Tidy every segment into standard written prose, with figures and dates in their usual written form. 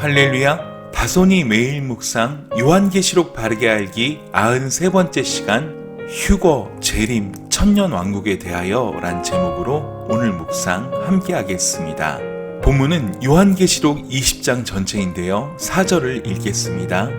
할렐루야. 다손이 매일 묵상 요한계시록 바르게 알기 93번째 시간 휴거, 재림, 천년왕국에 대하여 란 제목으로 오늘 묵상 함께 하겠습니다. 본문은 요한계시록 20장 전체인데요. 4절을 읽겠습니다.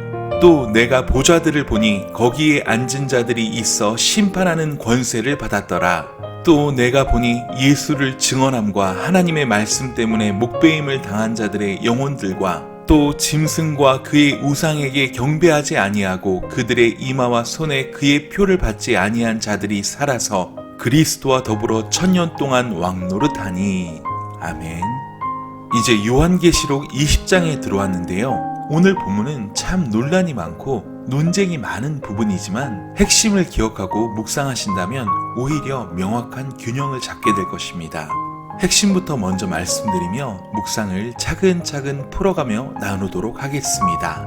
또 내가 보좌들을 보니 거기에 앉은 자들이 있어 심판하는 권세를 받았더라. 또 내가 보니 예수를 증언함과 하나님의 말씀 때문에 목배임을 당한 자들의 영혼들과 또 짐승과 그의 우상에게 경배하지 아니하고 그들의 이마와 손에 그의 표를 받지 아니한 자들이 살아서 그리스도와 더불어 천년 동안 왕노릇하니. 아멘. 이제 요한계시록 20장에 들어왔는데요. 오늘 본문은 참 논란이 많고 논쟁이 많은 부분이지만 핵심을 기억하고 묵상하신다면 오히려 명확한 균형을 잡게 될 것입니다. 핵심부터 먼저 말씀드리며 묵상을 차근차근 풀어가며 나누도록 하겠습니다.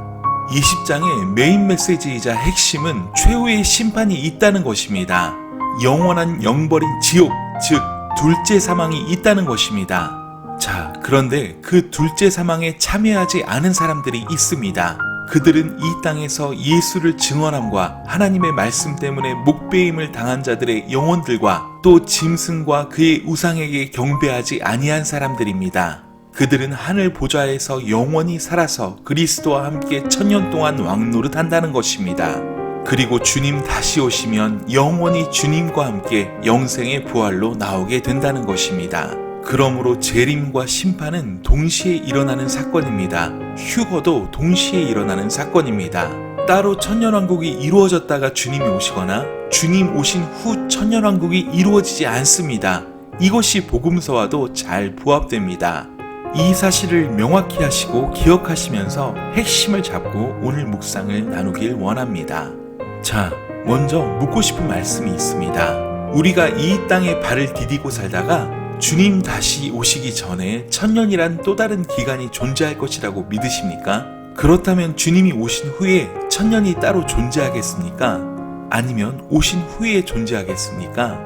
20장의 메인 메시지이자 핵심은 최후의 심판이 있다는 것입니다. 영원한 영벌인 지옥, 즉 둘째 사망이 있다는 것입니다. 자, 그런데 그 둘째 사망에 참여하지 않은 사람들이 있습니다. 그들은 이 땅에서 예수를 증언함과 하나님의 말씀 때문에 목배임을 당한 자들의 영혼들과 또 짐승과 그의 우상에게 경배하지 아니한 사람들입니다. 그들은 하늘 보좌에서 영원히 살아서 그리스도와 함께 천년 동안 왕노릇한다는 것입니다. 그리고 주님 다시 오시면 영원히 주님과 함께 영생의 부활로 나오게 된다는 것입니다. 그러므로 재림과 심판은 동시에 일어나는 사건입니다. 휴거도 동시에 일어나는 사건입니다. 따로 천년왕국이 이루어졌다가 주님이 오시거나 주님 오신 후 천년왕국이 이루어지지 않습니다. 이것이 복음서와도 잘 부합됩니다. 이 사실을 명확히 하시고 기억하시면서 핵심을 잡고 오늘 묵상을 나누길 원합니다. 자, 먼저 묻고 싶은 말씀이 있습니다. 우리가 이 땅에 발을 디디고 살다가 주님 다시 오시기 전에 천년이란 또 다른 기간이 존재할 것이라고 믿으십니까? 그렇다면 주님이 오신 후에 천년이 따로 존재하겠습니까? 아니면 오신 후에 존재하겠습니까?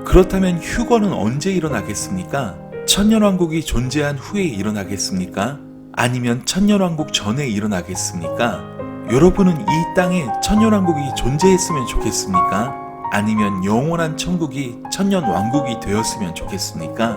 그렇다면 휴거는 언제 일어나겠습니까? 천년왕국이 존재한 후에 일어나겠습니까? 아니면 천년왕국 전에 일어나겠습니까? 여러분은 이 땅에 천년왕국이 존재했으면 좋겠습니까? 아니면 영원한 천국이 천년왕국이 되었으면 좋겠습니까?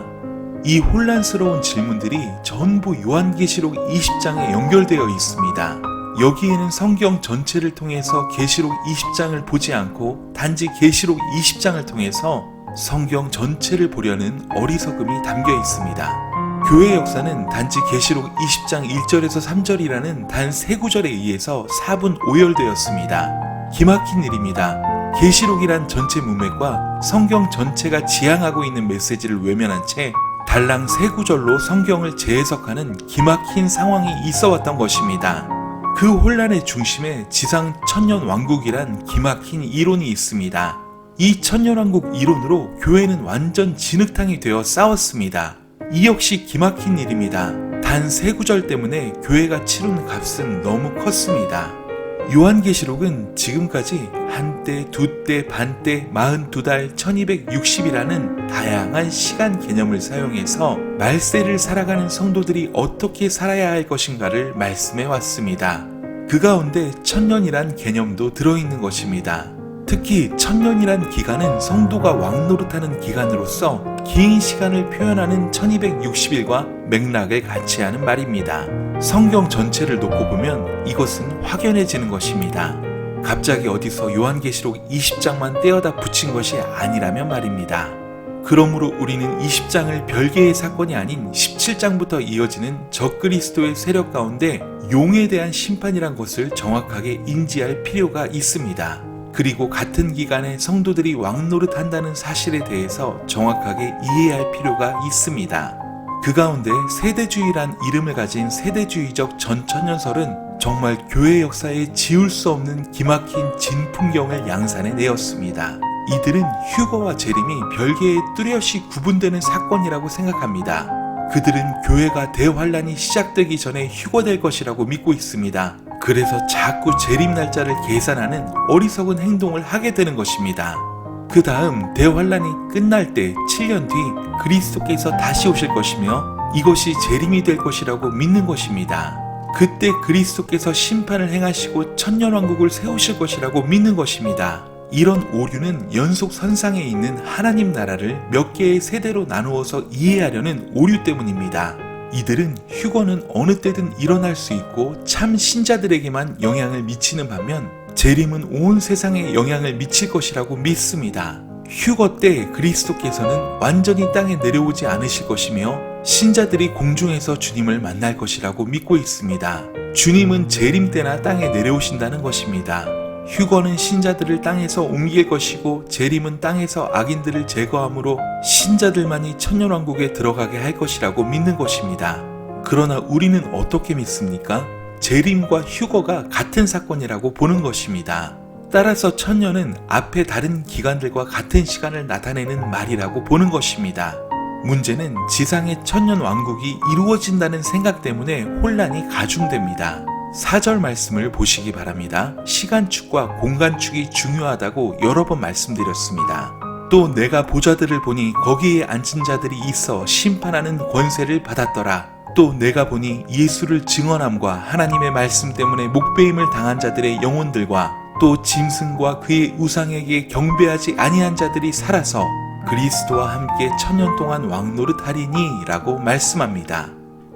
이 혼란스러운 질문들이 전부 요한계시록 20장에 연결되어 있습니다. 여기에는 성경 전체를 통해서 계시록 20장을 보지 않고 단지 계시록 20장을 통해서 성경 전체를 보려는 어리석음이 담겨 있습니다. 교회 역사는 단지 계시록 20장 1절에서 3절이라는 단 3구절에 의해서 4분 오열되었습니다. 기막힌 일입니다. 계시록이란 전체 문맥과 성경 전체가 지향하고 있는 메시지를 외면한 채 달랑 3구절로 성경을 재해석하는 기막힌 상황이 있어왔던 것입니다. 그 혼란의 중심에 지상 천년왕국이란 기막힌 이론이 있습니다. 이 천년왕국 이론으로 교회는 완전 진흙탕이 되어 싸웠습니다. 이 역시 기막힌 일입니다. 단 3구절 때문에 교회가 치른 값은 너무 컸습니다. 요한계시록은 지금까지 한때, 두때, 반때, 42달, 1260이라는 다양한 시간 개념을 사용해서 말세를 살아가는 성도들이 어떻게 살아야 할 것인가를 말씀해 왔습니다. 그 가운데 천년이란 개념도 들어있는 것입니다. 특히 천년이란 기간은 성도가 왕노릇하는 기간으로서 긴 시간을 표현하는 1260일과 맥락을 같이 하는 말입니다. 성경 전체를 놓고 보면 이것은 확연해지는 것입니다. 갑자기 어디서 요한계시록 20장만 떼어다 붙인 것이 아니라면 말입니다. 그러므로 우리는 20장을 별개의 사건이 아닌 17장부터 이어지는 적그리스도의 세력 가운데 용에 대한 심판이란 것을 정확하게 인지할 필요가 있습니다. 그리고 같은 기간에 성도들이 왕노릇한다는 사실에 대해서 정확하게 이해할 필요가 있습니다. 그 가운데 세대주의란 이름을 가진 세대주의적 전천년설은 정말 교회 역사에 지울 수 없는 기막힌 진풍경을 양산해 내었습니다. 이들은 휴거와 재림이 별개의 뚜렷이 구분되는 사건이라고 생각합니다. 그들은 교회가 대환란이 시작되기 전에 휴거될 것이라고 믿고 있습니다. 그래서 자꾸 재림 날짜를 계산하는 어리석은 행동을 하게 되는 것입니다. 그 다음 대환란이 끝날 때 7년 뒤 그리스도께서 다시 오실 것이며 이것이 재림이 될 것이라고 믿는 것입니다. 그때 그리스도께서 심판을 행하시고 천년왕국을 세우실 것이라고 믿는 것입니다. 이런 오류는 연속 선상에 있는 하나님 나라를 몇 개의 세대로 나누어서 이해하려는 오류 때문입니다. 이들은 휴거는 어느 때든 일어날 수 있고 참 신자들에게만 영향을 미치는 반면 재림은 온 세상에 영향을 미칠 것이라고 믿습니다. 휴거 때 그리스도께서는 완전히 땅에 내려오지 않으실 것이며 신자들이 공중에서 주님을 만날 것이라고 믿고 있습니다. 주님은 재림 때나 땅에 내려오신다는 것입니다. 휴거는 신자들을 땅에서 옮길 것이고 재림은 땅에서 악인들을 제거함으로 신자들만이 천년왕국에 들어가게 할 것이라고 믿는 것입니다. 그러나 우리는 어떻게 믿습니까? 재림과 휴거가 같은 사건이라고 보는 것입니다. 따라서 천년은 앞에 다른 기간들과 같은 시간을 나타내는 말이라고 보는 것입니다. 문제는 지상의 천년왕국이 이루어진다는 생각 때문에 혼란이 가중됩니다. 4절 말씀을 보시기 바랍니다. 시간축과 공간축이 중요하다고 여러 번 말씀드렸습니다. 또 내가 보좌들을 보니 거기에 앉은 자들이 있어 심판하는 권세를 받았더라. 또 내가 보니 예수를 증언함과 하나님의 말씀 때문에 목배임을 당한 자들의 영혼들과 또 짐승과 그의 우상에게 경배하지 아니한 자들이 살아서 그리스도와 함께 천년 동안 왕노릇하리니 라고 말씀합니다.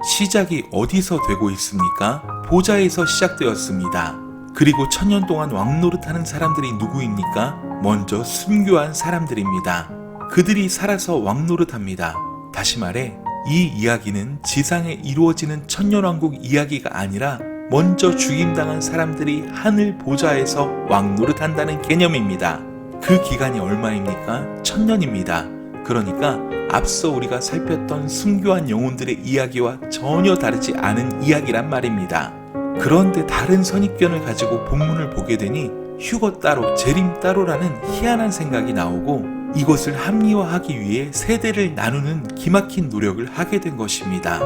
시작이 어디서 되고 있습니까? 보좌에서 시작되었습니다. 그리고 천년 동안 왕노릇하는 사람들이 누구입니까? 먼저 순교한 사람들입니다. 그들이 살아서 왕노릇합니다. 다시 말해 이 이야기는 지상에 이루어지는 천년왕국 이야기가 아니라 먼저 죽임당한 사람들이 하늘 보좌에서 왕노릇한다는 개념입니다. 그 기간이 얼마입니까? 천년입니다. 그러니까 앞서 우리가 살폈던 순교한 영혼들의 이야기와 전혀 다르지 않은 이야기란 말입니다. 그런데 다른 선입견을 가지고 본문을 보게 되니 휴거 따로 재림 따로라는 희한한 생각이 나오고 이것을 합리화하기 위해 세대를 나누는 기막힌 노력을 하게 된 것입니다.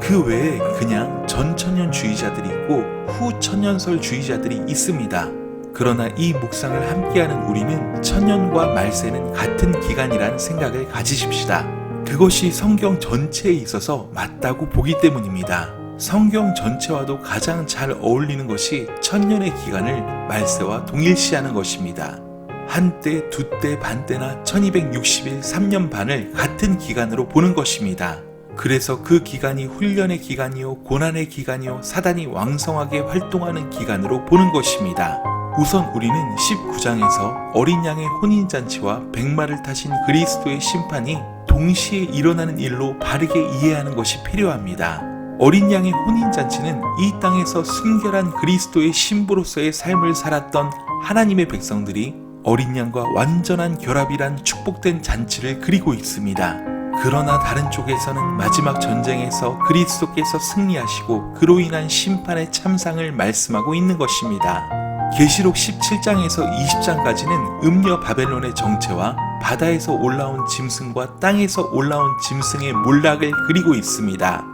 그 외에 그냥 전천년주의자들이 있고 후천년설주의자들이 있습니다. 그러나 이 묵상을 함께하는 우리는 천년과 말세는 같은 기간이라는 생각을 가지십시다. 그것이 성경 전체에 있어서 맞다고 보기 때문입니다. 성경 전체와도 가장 잘 어울리는 것이 천년의 기간을 말세와 동일시하는 것입니다. 한때, 두때, 반때나 1260일, 3년 반을 같은 기간으로 보는 것입니다. 그래서 그 기간이 훈련의 기간이요, 고난의 기간이요, 사단이 왕성하게 활동하는 기간으로 보는 것입니다. 우선 우리는 19장에서 어린 양의 혼인잔치와 백마를 타신 그리스도의 심판이 동시에 일어나는 일로 바르게 이해하는 것이 필요합니다. 어린 양의 혼인잔치는 이 땅에서 순결한 그리스도의 신부로서의 삶을 살았던 하나님의 백성들이 어린 양과 완전한 결합이란 축복된 잔치를 그리고 있습니다. 그러나 다른 쪽에서는 마지막 전쟁에서 그리스도께서 승리하시고 그로 인한 심판의 참상을 말씀하고 있는 것입니다. 계시록 17장에서 20장까지는 음녀 바벨론의 정체와 바다에서 올라온 짐승과 땅에서 올라온 짐승의 몰락을 그리고 있습니다.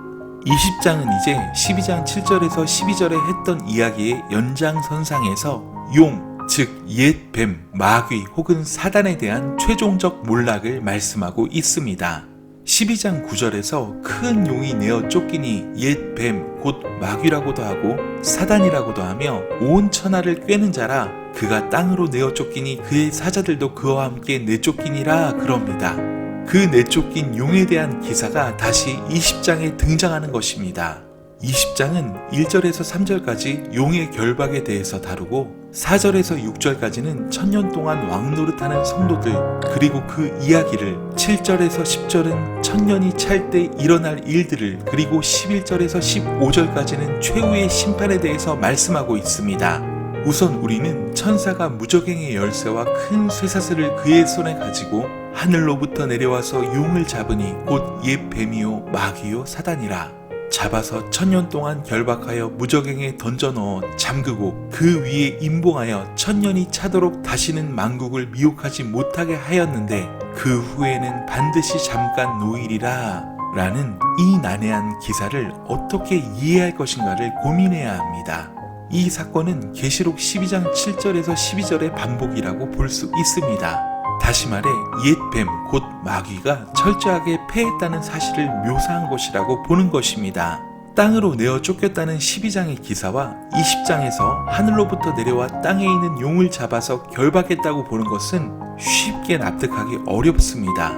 20장은 이제 12장 7절에서 12절에 했던 이야기의 연장선상에서 용, 즉 옛 뱀, 마귀 혹은 사단에 대한 최종적 몰락을 말씀하고 있습니다. 12장 9절에서 큰 용이 내어 쫓기니 옛 뱀, 곧 마귀라고도 하고 사단이라고도 하며 온 천하를 꿰는 자라 그가 땅으로 내어 쫓기니 그의 사자들도 그와 함께 내쫓기니라 그럽니다. 그 내쫓긴 용에 대한 기사가 다시 20장에 등장하는 것입니다. 20장은 1절에서 3절까지 용의 결박에 대해서 다루고 4절에서 6절까지는 천년 동안 왕노릇하는 성도들 그리고 그 이야기를 7절에서 10절은 천년이 찰 때 일어날 일들을 그리고 11절에서 15절까지는 최후의 심판에 대해서 말씀하고 있습니다. 우선 우리는 천사가 무저갱의 열쇠와 큰 쇠사슬을 그의 손에 가지고 하늘로부터 내려와서 용을 잡으니 곧 옛 뱀이요 마귀요 사단이라 잡아서 천년 동안 결박하여 무저갱에 던져 넣어 잠그고 그 위에 임봉하여 천년이 차도록 다시는 만국을 미혹하지 못하게 하였는데 그 후에는 반드시 잠깐 노일이라 라는 이 난해한 기사를 어떻게 이해할 것인가를 고민해야 합니다. 이 사건은 계시록 12장 7절에서 12절의 반복이라고 볼 수 있습니다. 다시 말해 옛 뱀, 곧 마귀가 철저하게 패했다는 사실을 묘사한 것이라고 보는 것입니다. 땅으로 내어 쫓겼다는 12장의 기사와 20장에서 하늘로부터 내려와 땅에 있는 용을 잡아서 결박했다고 보는 것은 쉽게 납득하기 어렵습니다.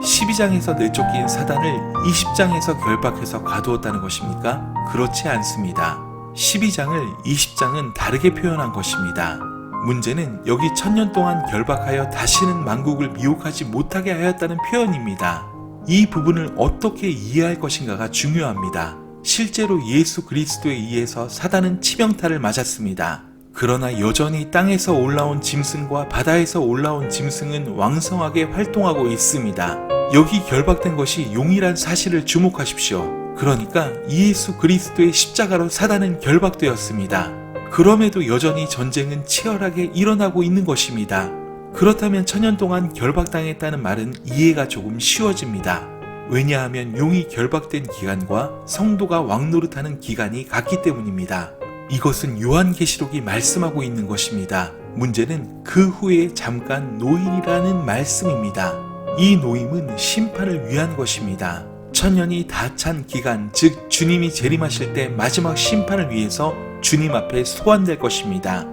12장에서 내쫓긴 사단을 20장에서 결박해서 가두었다는 것입니까? 그렇지 않습니다. 12장을 20장은 다르게 표현한 것입니다. 문제는 여기 1000년 동안 결박하여 다시는 만국을 미혹하지 못하게 하였다는 표현입니다. 이 부분을 어떻게 이해할 것인가가 중요합니다. 실제로 예수 그리스도에 의해서 사단은 치명타를 맞았습니다. 그러나 여전히 땅에서 올라온 짐승과 바다에서 올라온 짐승은 왕성하게 활동하고 있습니다. 여기 결박된 것이 용이란 사실을 주목하십시오. 그러니까 예수 그리스도의 십자가로 사단은 결박되었습니다. 그럼에도 여전히 전쟁은 치열하게 일어나고 있는 것입니다. 그렇다면 1000년 동안 결박당했다는 말은 이해가 조금 쉬워집니다. 왜냐하면 용이 결박된 기간과 성도가 왕노릇하는 기간이 같기 때문입니다. 이것은 요한계시록이 말씀하고 있는 것입니다. 문제는 그 후에 잠깐 노임이라는 말씀입니다. 이 노임은 심판을 위한 것입니다. 1000년이 다 찬 기간, 즉 주님이 재림하실 때 마지막 심판을 위해서 주님 앞에 소환될 것입니다.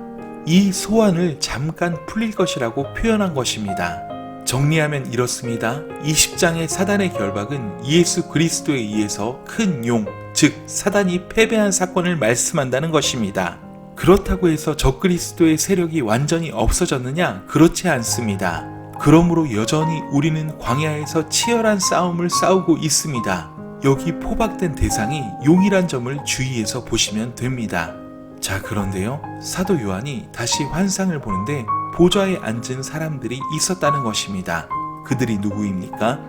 이 소환을 잠깐 풀릴 것이라고 표현한 것입니다. 정리하면 이렇습니다. 20장의 사단의 결박은 예수 그리스도에 의해서 큰 용, 즉 사단이 패배한 사건을 말씀한다는 것입니다. 그렇다고 해서 적그리스도의 세력이 완전히 없어졌느냐? 그렇지 않습니다. 그러므로 여전히 우리는 광야에서 치열한 싸움을 싸우고 있습니다. 여기 포박된 대상이 용이란 점을 주의해서 보시면 됩니다. 자, 그런데요, 사도 요한이 다시 환상을 보는데 보좌에 앉은 사람들이 있었다는 것입니다. 그들이 누구입니까?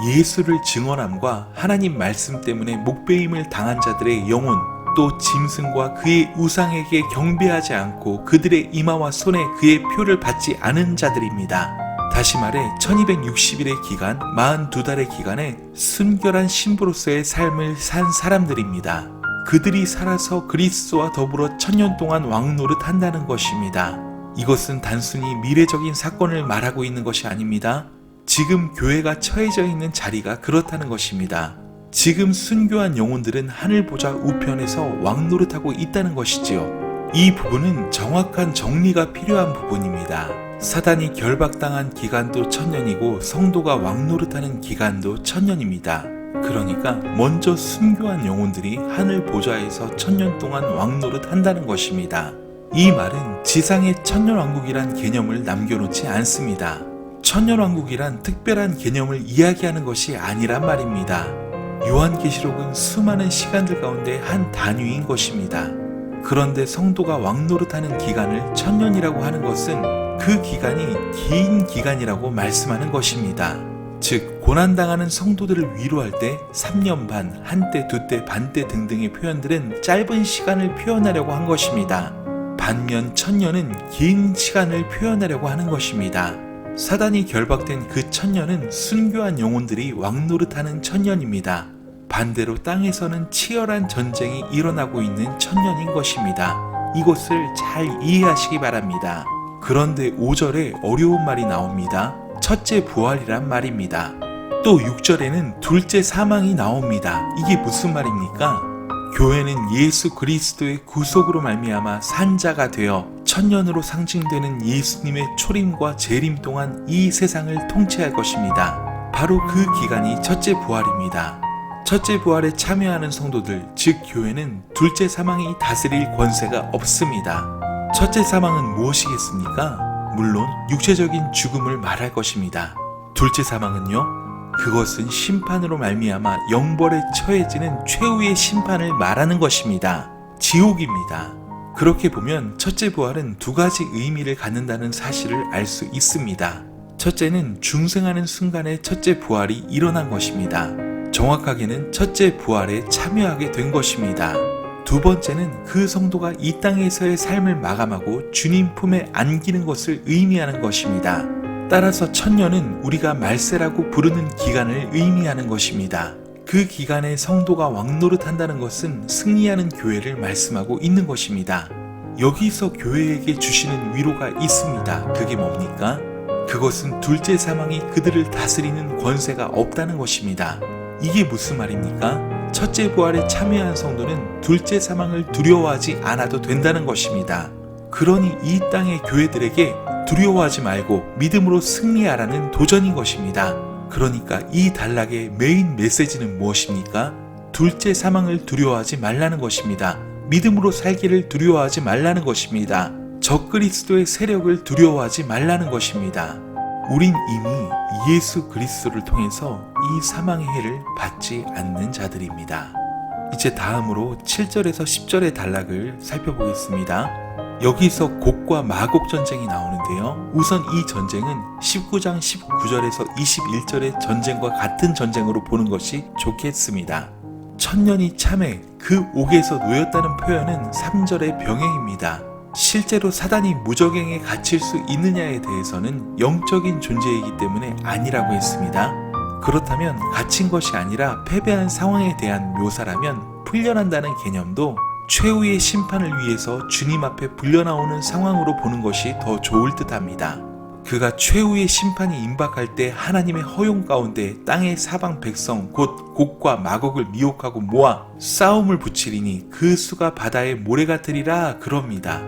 예수를 증언함과 하나님 말씀 때문에 목배임을 당한 자들의 영혼, 또 짐승과 그의 우상에게 경배하지 않고 그들의 이마와 손에 그의 표를 받지 않은 자들입니다. 다시 말해 1260일의 기간, 42달의 기간에 순결한 신부로서의 삶을 산 사람들입니다. 그들이 살아서 그리스도와 더불어 1000년 동안 왕노릇 한다는 것입니다. 이것은 단순히 미래적인 사건을 말하고 있는 것이 아닙니다. 지금 교회가 처해져 있는 자리가 그렇다는 것입니다. 지금 순교한 영혼들은 하늘 보좌 우편에서 왕노릇하고 있다는 것이지요. 이 부분은 정확한 정리가 필요한 부분입니다. 사단이 결박당한 기간도 1000년이고 성도가 왕노릇하는 기간도 1000년입니다. 그러니까 먼저 순교한 영혼들이 하늘 보좌에서 1000년 동안 왕노릇 한다는 것입니다. 이 말은 지상의 천년왕국이란 개념을 남겨놓지 않습니다. 천년왕국이란 특별한 개념을 이야기하는 것이 아니란 말입니다. 요한계시록은 수많은 시간들 가운데 한 단위인 것입니다. 그런데 성도가 왕노릇하는 기간을 1000년이라고 하는 것은 그 기간이 긴 기간이라고 말씀하는 것입니다. 즉 고난당하는 성도들을 위로할 때 3년 반, 한때, 두때, 반때 등등의 표현들은 짧은 시간을 표현하려고 한 것입니다. 반면 1000년은 긴 시간을 표현하려고 하는 것입니다. 사단이 결박된 그 1000년은 순교한 영혼들이 왕노릇하는 1000년입니다. 반대로 땅에서는 치열한 전쟁이 일어나고 있는 1000년인 것입니다. 이것을 잘 이해하시기 바랍니다. 그런데 5절에 어려운 말이 나옵니다. 첫째 부활이란 말입니다. 또 6절에는 둘째 사망이 나옵니다. 이게 무슨 말입니까? 교회는 예수 그리스도의 구속으로 말미암아 산자가 되어 1000년으로 상징되는 예수님의 초림과 재림 동안 이 세상을 통치할 것입니다. 바로 그 기간이 첫째 부활입니다. 첫째 부활에 참여하는 성도들, 즉 교회는 둘째 사망이 다스릴 권세가 없습니다. 첫째 사망은 무엇이겠습니까? 물론 육체적인 죽음을 말할 것입니다. 둘째 사망은요? 그것은 심판으로 말미암아 영벌에 처해지는 최후의 심판을 말하는 것입니다. 지옥입니다. 그렇게 보면 첫째 부활은 두 가지 의미를 갖는다는 사실을 알 수 있습니다. 첫째는 중생하는 순간에 첫째 부활이 일어난 것입니다. 정확하게는 첫째 부활에 참여하게 된 것입니다. 두 번째는 그 성도가 이 땅에서의 삶을 마감하고 주님 품에 안기는 것을 의미하는 것입니다. 따라서 1000년은 우리가 말세라고 부르는 기간을 의미하는 것입니다. 그 기간에 성도가 왕노릇한다는 것은 승리하는 교회를 말씀하고 있는 것입니다. 여기서 교회에게 주시는 위로가 있습니다. 그게 뭡니까? 그것은 둘째 사망이 그들을 다스리는 권세가 없다는 것입니다. 이게 무슨 말입니까? 첫째 부활에 참여한 성도는 둘째 사망을 두려워하지 않아도 된다는 것입니다. 그러니 이 땅의 교회들에게 두려워하지 말고 믿음으로 승리하라는 도전인 것입니다. 그러니까 이 단락의 메인 메시지는 무엇입니까? 둘째 사망을 두려워하지 말라는 것입니다. 믿음으로 살기를 두려워하지 말라는 것입니다. 적그리스도의 세력을 두려워하지 말라는 것입니다. 우린 이미 예수 그리스도를 통해서 이 사망의 해를 받지 않는 자들입니다. 이제 다음으로 7절에서 10절의 단락을 살펴보겠습니다. 여기서 곡과 마곡 전쟁이 나오는데요. 우선 이 전쟁은 19장 19절에서 21절의 전쟁과 같은 전쟁으로 보는 것이 좋겠습니다. 천년이 참에 그 옥에서 놓였다는 표현은 3절의 병행입니다. 실제로 사단이 무적행에 갇힐 수 있느냐에 대해서는 영적인 존재이기 때문에 아니라고 했습니다. 그렇다면 갇힌 것이 아니라 패배한 상황에 대한 묘사라면 풀려난다는 개념도 최후의 심판을 위해서 주님 앞에 불려나오는 상황으로 보는 것이 더 좋을 듯합니다. 그가 최후의 심판이 임박할 때 하나님의 허용 가운데 땅의 사방 백성 곧 곡과 마곡을 미혹하고 모아 싸움을 붙이리니 그 수가 바다의 모래 같으리라 그럽니다.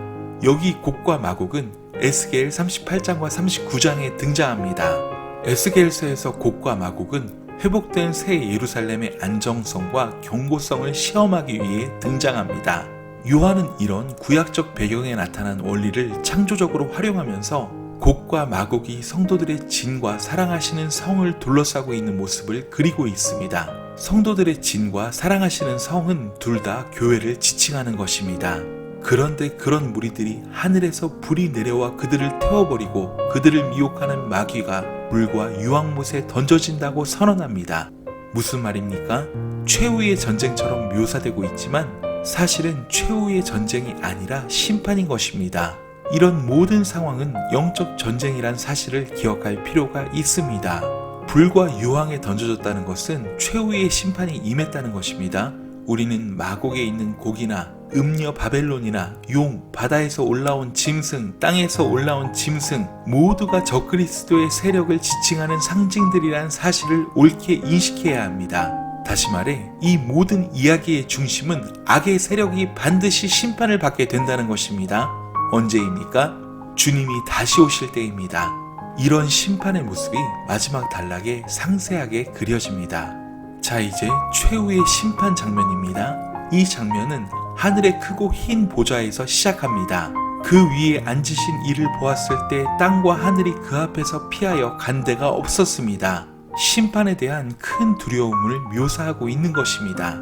여기 곡과 마곡은 에스겔 38장과 39장에 등장합니다. 에스겔서에서 곡과 마곡은 회복된 새 예루살렘의 안정성과 견고성을 시험하기 위해 등장합니다. 요한은 이런 구약적 배경에 나타난 원리를 창조적으로 활용하면서 곡과 마곡이 성도들의 진과 사랑하시는 성을 둘러싸고 있는 모습을 그리고 있습니다. 성도들의 진과 사랑하시는 성은 둘 다 교회를 지칭하는 것입니다. 그런데 그런 무리들이 하늘에서 불이 내려와 그들을 태워버리고 그들을 미혹하는 마귀가 물과 유황못에 던져진다고 선언합니다. 무슨 말입니까? 최후의 전쟁처럼 묘사되고 있지만 사실은 최후의 전쟁이 아니라 심판인 것입니다. 이런 모든 상황은 영적 전쟁이란 사실을 기억할 필요가 있습니다. 불과 유황에 던져졌다는 것은 최후의 심판이 임했다는 것입니다. 우리는 마곡에 있는 곡이나 음녀 바벨론이나 용, 바다에서 올라온 짐승, 땅에서 올라온 짐승 모두가 적그리스도의 세력을 지칭하는 상징들이란 사실을 옳게 인식해야 합니다. 다시 말해 이 모든 이야기의 중심은 악의 세력이 반드시 심판을 받게 된다는 것입니다. 언제입니까? 주님이 다시 오실 때입니다. 이런 심판의 모습이 마지막 단락에 상세하게 그려집니다. 자, 이제 최후의 심판 장면입니다. 이 장면은 하늘의 크고 흰 보좌에서 시작합니다. 그 위에 앉으신 이를 보았을 때 땅과 하늘이 그 앞에서 피하여 간 데가 없었습니다. 심판에 대한 큰 두려움을 묘사하고 있는 것입니다.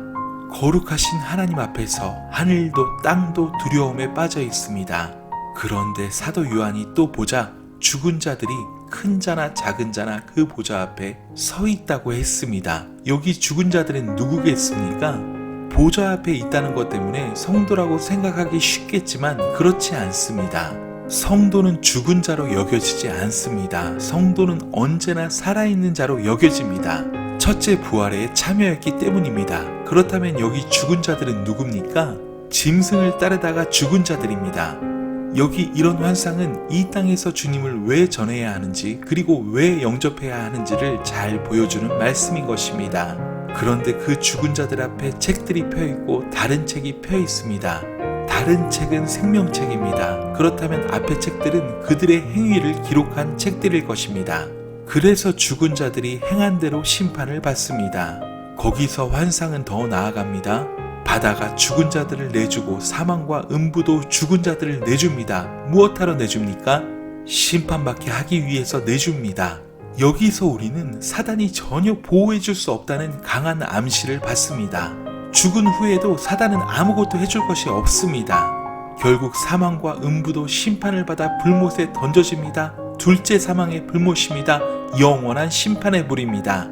거룩하신 하나님 앞에서 하늘도 땅도 두려움에 빠져 있습니다. 그런데 사도 요한이 또 보자 죽은 자들이 큰 자나 작은 자나 그 보좌 앞에 서 있다고 했습니다. 여기 죽은 자들은 누구겠습니까? 보좌 앞에 있다는 것 때문에 성도라고 생각하기 쉽겠지만 그렇지 않습니다. 성도는 죽은 자로 여겨지지 않습니다. 성도는 언제나 살아있는 자로 여겨집니다. 첫째 부활에 참여했기 때문입니다. 그렇다면 여기 죽은 자들은 누굽니까? 짐승을 따르다가 죽은 자들입니다. 여기 이런 환상은 이 땅에서 주님을 왜 전해야 하는지 그리고 왜 영접해야 하는지를 잘 보여주는 말씀인 것입니다. 그런데 그 죽은 자들 앞에 책들이 펴있고 다른 책이 펴있습니다. 다른 책은 생명책입니다. 그렇다면 앞의 책들은 그들의 행위를 기록한 책들일 것입니다. 그래서 죽은 자들이 행한 대로 심판을 받습니다. 거기서 환상은 더 나아갑니다. 바다가 죽은 자들을 내주고 사망과 음부도 죽은 자들을 내줍니다. 무엇하러 내줍니까? 심판받게 하기 위해서 내줍니다. 여기서 우리는 사단이 전혀 보호해줄 수 없다는 강한 암시를 받습니다. 죽은 후에도 사단은 아무것도 해줄 것이 없습니다. 결국 사망과 음부도 심판을 받아 불못에 던져집니다. 둘째 사망의 불못입니다. 영원한 심판의 불입니다.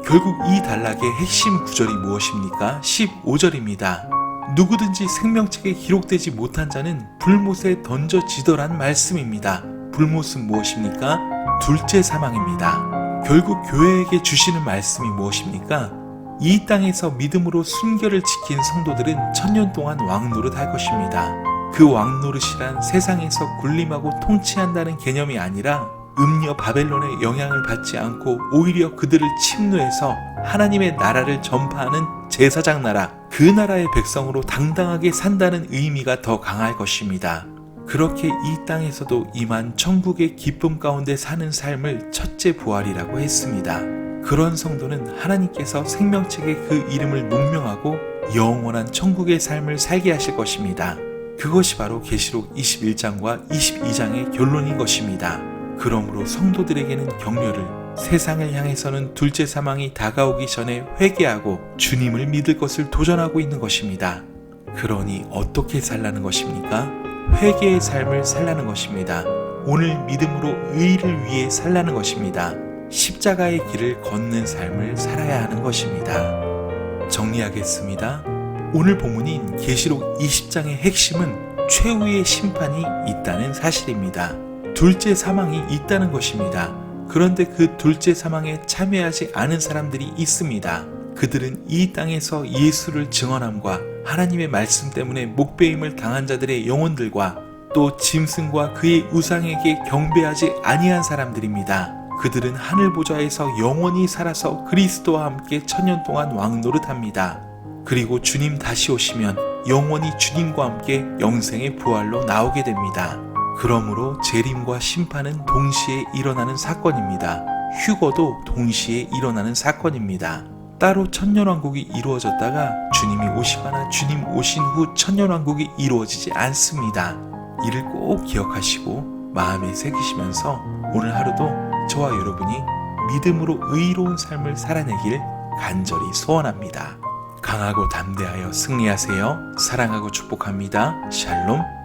결국 이 단락의 핵심 구절이 무엇입니까? 15절입니다. 누구든지 생명책에 기록되지 못한 자는 불못에 던져지더란 말씀입니다. 불못은 무엇입니까? 둘째 사망입니다. 결국 교회에게 주시는 말씀이 무엇입니까? 이 땅에서 믿음으로 순결을 지킨 성도들은 천년 동안 왕노릇 할 것입니다. 그 왕노릇이란 세상에서 군림하고 통치한다는 개념이 아니라 음녀 바벨론의 영향을 받지 않고 오히려 그들을 침노해서 하나님의 나라를 전파하는 제사장 나라, 그 나라의 백성으로 당당하게 산다는 의미가 더 강할 것입니다. 그렇게 이 땅에서도 임한 천국의 기쁨 가운데 사는 삶을 첫째 부활이라고 했습니다. 그런 성도는 하나님께서 생명책에 그 이름을 문명하고 영원한 천국의 삶을 살게 하실 것입니다. 그것이 바로 계시록 21장과 22장의 결론인 것입니다. 그러므로 성도들에게는 격려를, 세상을 향해서는 둘째 사망이 다가오기 전에 회개하고 주님을 믿을 것을 도전하고 있는 것입니다. 그러니 어떻게 살라는 것입니까? 회개의 삶을 살라는 것입니다. 오늘 믿음으로 의를 위해 살라는 것입니다. 십자가의 길을 걷는 삶을 살아야 하는 것입니다. 정리하겠습니다. 오늘 본문인 계시록 20장의 핵심은 최후의 심판이 있다는 사실입니다. 둘째 사망이 있다는 것입니다. 그런데 그 둘째 사망에 참여하지 않은 사람들이 있습니다. 그들은 이 땅에서 예수를 증언함과 하나님의 말씀 때문에 목배임을 당한 자들의 영혼들과 또 짐승과 그의 우상에게 경배하지 아니한 사람들입니다. 그들은 하늘 보좌에서 영원히 살아서 그리스도와 함께 천년 동안 왕노릇합니다. 그리고 주님 다시 오시면 영원히 주님과 함께 영생의 부활로 나오게 됩니다. 그러므로 재림과 심판은 동시에 일어나는 사건입니다. 휴거도 동시에 일어나는 사건입니다. 따로 천년왕국이 이루어졌다가 주님이 오시거나 주님 오신 후 천년왕국이 이루어지지 않습니다. 이를 꼭 기억하시고 마음에 새기시면서 오늘 하루도 저와 여러분이 믿음으로 의로운 삶을 살아내길 간절히 소원합니다. 강하고 담대하여 승리하세요. 사랑하고 축복합니다. 샬롬.